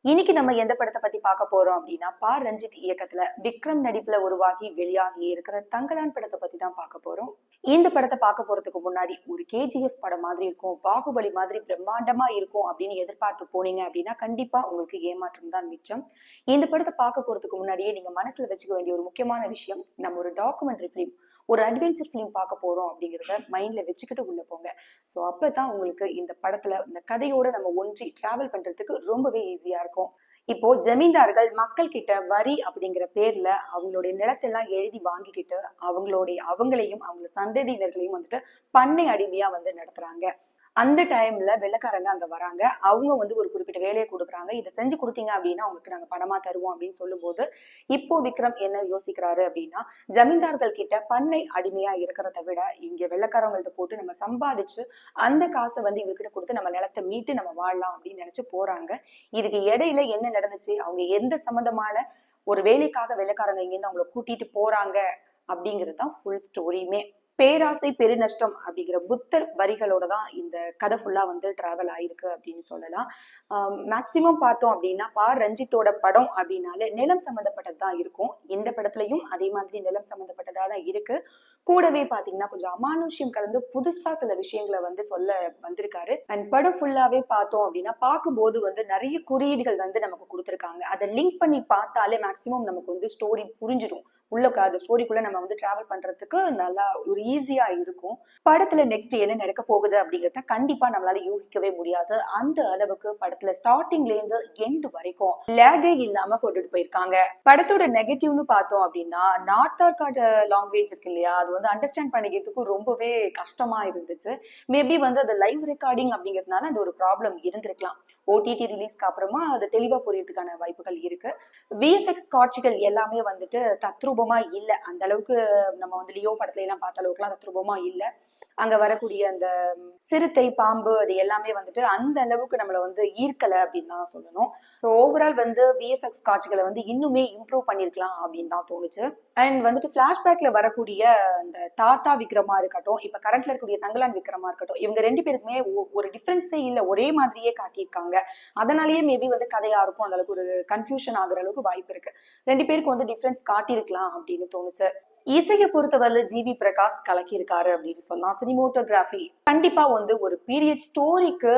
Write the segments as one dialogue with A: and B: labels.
A: இன்னைக்கு நம்ம எந்த படத்தை பத்தி பார்க்க போறோம் அப்படின்னா, ரஞ்சித் இயக்கத்துல விக்ரம் நடிப்புல உருவாகி வெளியாகி இருக்கிற தங்கலான் படத்தை பத்தி தான் பார்க்க போறோம். இந்த படத்தை பார்க்க போறதுக்கு முன்னாடி ஒரு கேஜிஎஃப் படம் மாதிரி இருக்கும், பாகுபலி மாதிரி பிரம்மாண்டமா இருக்கும் அப்படின்னு எதிர்பார்த்து போனீங்க அப்படின்னா கண்டிப்பா உங்களுக்கு ஏமாற்றம் தான் மிச்சம். இந்த படத்தை பார்க்க போறதுக்கு முன்னாடியே நீங்க மனசுல வச்சுக்க வேண்டிய ஒரு முக்கியமான விஷயம், நம்ம ஒரு டாக்குமெண்ட்ரி பிலிம், ஒரு அட்வென்ச்சர் பிலிம் பார்க்க போறோம் அப்படிங்கிறத மைண்ட்ல வச்சுக்கிட்டு உள்ள போங்க. ஸோ அப்பதான் உங்களுக்கு இந்த படத்துல இந்த கதையோட நம்ம ஒன்றி டிராவல் பண்றதுக்கு ரொம்பவே ஈஸியா இருக்கும். இப்போ ஜமீன்தார்கள் மக்கள் கிட்ட வரி அப்படிங்கிற பேர்ல அவங்களுடைய நிலத்தெல்லாம் எழுதி வாங்கிக்கிட்டு அவங்களையும் அவங்க சந்ததியினர்களையும் வந்துட்டு பண்ணை அடிமையா வந்து நடத்துறாங்க. அந்த டைம்ல வெள்ளைக்காரங்க அங்க வராங்க. அவங்க வந்து ஒரு குறிப்பிட்ட வேலையை கொடுக்குறாங்க. இதை செஞ்சு கொடுத்தீங்க அப்படின்னா உங்களுக்கு நாங்க பணமா தருவோம் அப்படின்னு சொல்லும் போது, இப்போ விக்ரம் என்ன யோசிக்கிறாரு அப்படின்னா, ஜமீன்தார்கள் கிட்ட பண்ணை அடிமையா இருக்கிறத விட இங்க வெள்ளைக்காரங்கள்ட்ட போட்டு நம்ம சம்பாதிச்சு அந்த காசை வந்து இவர்கிட்ட கொடுத்து நம்ம நிலத்தை மீட்டு நம்ம வாழலாம் அப்படின்னு நினைச்சு போறாங்க. இதுக்கு இடையில என்ன நடந்துச்சு, அவங்க எந்த சம்பந்தமான ஒரு வேலைக்காக வெள்ளைக்காரங்க இங்கிருந்து அவங்களை கூட்டிட்டு போறாங்க அப்படிங்கிறது தான் ஃபுல் ஸ்டோரியுமே. பேராசை பெருநஷ்டம் அப்படிங்கிற புத்தர் வரிகளோட தான் இந்த கதை ஃபுல்லா வந்து டிராவல் ஆயிருக்கு அப்படின்னு சொல்லலாம். மேக்சிமம் பார்த்தோம் அப்படின்னா ரஞ்சித்தோட படம் அப்படின்னாலே நிலம் சம்மந்தப்பட்டது தான் இருக்கும். இந்த படத்துலயும் அதே மாதிரி நிலம் சம்மந்தப்பட்டதா தான் இருக்கு. கூடவே பாத்தீங்கன்னா கொஞ்சம் அமானுஷ்யம் கலந்து புதுசா சில விஷயங்களை வந்து சொல்ல வந்திருக்காரு. அண்ட் படம் ஃபுல்லாவே பார்த்தோம் அப்படின்னா பார்க்கும்போது வந்து நிறைய குறியீடுகள் வந்து நமக்கு கொடுத்துருக்காங்க. அதை லிங்க் பண்ணி பார்த்தாலே மேக்சிமம் நமக்கு வந்து ஸ்டோரி புரிஞ்சிடும். உள்ள அந்த ஸ்டோரிக்குள்ள நம்ம வந்து டிராவல் பண்றதுக்கு நல்லா ஒரு ஈஸியா இருக்கும். படத்துல நெக்ஸ்ட் என்ன நடக்க போகுது அப்படிங்கறத கண்டிப்பா நம்மளால யூகிக்கவே முடியாது. அந்த அளவுக்கு படத்துல ஸ்டார்டிங்ல இருந்து எண்ட் வரைக்கும் லேகே இல்லாம கொண்டுட்டு போயிருக்காங்க. படத்தோட நெகட்டிவ்னு பார்த்தோம் அப்படின்னா, நார்த் ஆர்காட் லாங்குவேஜ் இருக்கு இல்லையா, அது வந்து அண்டர்ஸ்டாண்ட் பண்ணிக்கிறதுக்கு ரொம்பவே கஷ்டமா இருந்துச்சு. மேபி வந்து அது லைவ் ரெக்கார்டிங் அப்படிங்கிறதுனால அந்த ஒரு ப்ராப்ளம் இருந்திருக்கலாம். ஓடிடி ரிலீஸ்க்கு அப்புறமா அது தெளிவா புரியறதுக்கான வாய்ப்புகள் இருக்கு. விஎஃப்எக்ஸ் காட்சிகள் எல்லாமே வந்துட்டு தத்ரூபமா இல்ல. அந்த அளவுக்கு நம்ம வந்து லியோ படத்துல எல்லாம் பார்த்த அளவுக்கு எல்லாம் தத்ரூபமா இல்ல. அங்க வரக்கூடிய அந்த சிறுத்தை, பாம்பு அது எல்லாமே வந்துட்டு அந்த அளவுக்கு நம்மள வந்து ஈர்க்கல அப்படின்னு தான் சொல்லணும். ஸோ ஓவரால் வந்து விஎஃப்எக்ஸ் காட்சிகளை வந்து இன்னுமே இம்ப்ரூவ் பண்ணிருக்கலாம் அப்படின்னு தான் தோணுச்சு. அண்ட் வந்துட்டு பிளாஷ்பேக்ல வரக்கூடிய அந்த தாத்தா விக்ரமா இருக்கட்டும், இப்ப கரண்ட்ல இருக்கக்கூடிய தங்கலான் விக்ரமா இருக்கட்டும், இவங்க ரெண்டு பேருக்குமே ஒரு டிஃபரன்ஸே இல்ல, ஒரே மாதிரியே காட்டியிருக்காங்க. அதனாலயே மேபி வந்து கதையா இருக்கும், அந்த அளவுக்கு ஒரு கன்ஃபியூஷன் ஆகுற அளவுக்கு வாய்ப்பு இருக்கு. ரெண்டு பேருக்கு வந்து டிஃபரன்ஸ் காட்டியிருக்கலாம் அப்படின்னு தோணுச்சு. இசையை பொறுத்தவரை ஜிவி பிரகாஷ் கலக்கி இருக்காரு அப்படின்னு சொன்னா, சினிமோட்டோகிராஃபி கண்டிப்பா வந்து ஒரு பீரியட் ஸ்டோரிக்கு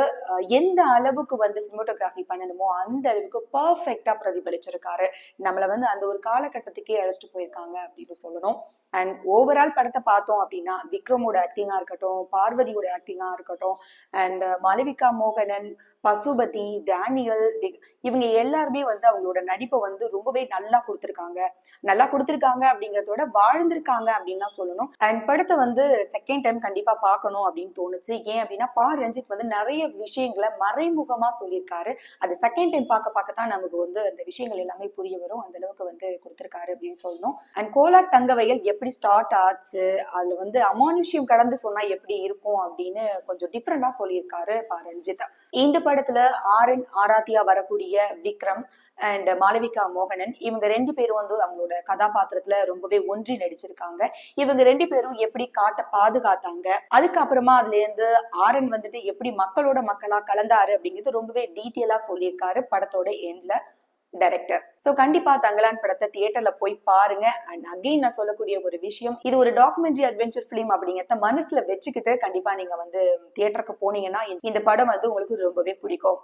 A: எந்த அளவுக்கு வந்து சினிமோட்டோகிராஃபி பண்ணணுமோ அந்த அளவுக்கு பர்ஃபெக்டா பிரதிபலிச்சிருக்காரு. நம்மள வந்து அந்த ஒரு காலகட்டத்துக்கே அழைச்சிட்டு போயிருக்காங்க அப்படின்னு சொல்லணும். அண்ட் ஓவரால் படத்தை பார்த்தோம் அப்படின்னா விக்ரமோட ஆக்டிங்கா இருக்கட்டும், பார்வதியோட ஆக்டிங்கா இருக்கட்டும், அண்ட் மாளவிகா மோகனன், பசுபதி, டேனியல், இவங்க எல்லாருமே வந்து அவங்களோட நடிப்பை வந்து ரொம்பவே நல்லா கொடுத்திருக்காங்க அப்படிங்கறதோட வாழ்ந்திருக்காங்க அப்படின்னு தான் சொல்லணும். அண்ட் படத்தை வந்து செகண்ட் டைம் கண்டிப்பா பார்க்கணும் அப்படின்னு தோணுச்சு. ஏன் அப்படின்னா ரஞ்சித் வந்து நிறைய விஷயங்களை மறைமுகமா சொல்லியிருக்காரு. அது செகண்ட் டைம் பார்க்கத்தான் நமக்கு வந்து அந்த விஷயங்கள் எல்லாமே புரிய வரும். அந்த அளவுக்கு வந்து கொடுத்திருக்காரு அப்படின்னு சொல்லணும். அண்ட் கோலார் தங்கவயல் எப்படி ஸ்டார்ட் ஆச்சு, அதுல வந்து அமானுஷ்யம் கடந்து சொன்னா எப்படி இருக்கும் அப்படின்னு கொஞ்சம் டிஃப்ரெண்டா சொல்லியிருக்காரு ரஞ்சித். இந்த படத்துல ஆராத்தியா வரக்கூடிய விக்ரம் அண்ட் மாளவிகா மோகனன், இவங்க ரெண்டு பேரும் வந்து அவங்களோட கதாபாத்திரத்துல ரொம்பவே ஒன்றி நடிச்சிருக்காங்க. இவங்க ரெண்டு பேரும் எப்படி காட்ட பாதுகாத்தாங்க, அதுக்கப்புறமா அதுல இருந்து வந்துட்டு எப்படி மக்களோட மக்களா கலந்தாரு அப்படிங்கிறது ரொம்பவே டீட்டெயிலா சொல்லியிருக்காரு படத்தோட எண்ட்ல டைரக்டர். சோ கண்டிப்பா தங்கலான் படத்தை தியேட்டர்ல போய் பாருங்க. அண்ட் அகைன் நான் சொல்லக்கூடிய ஒரு விஷயம், இது ஒரு டாக்குமெண்ட்ரி அட்வென்ச்சர் பிலிம் அப்படிங்கறத மனசுல வச்சுக்கிட்டு கண்டிப்பா நீங்க வந்து தியேட்டருக்கு போனீங்கன்னா இந்த படம் வந்து உங்களுக்கு ரொம்பவே பிடிக்கும்.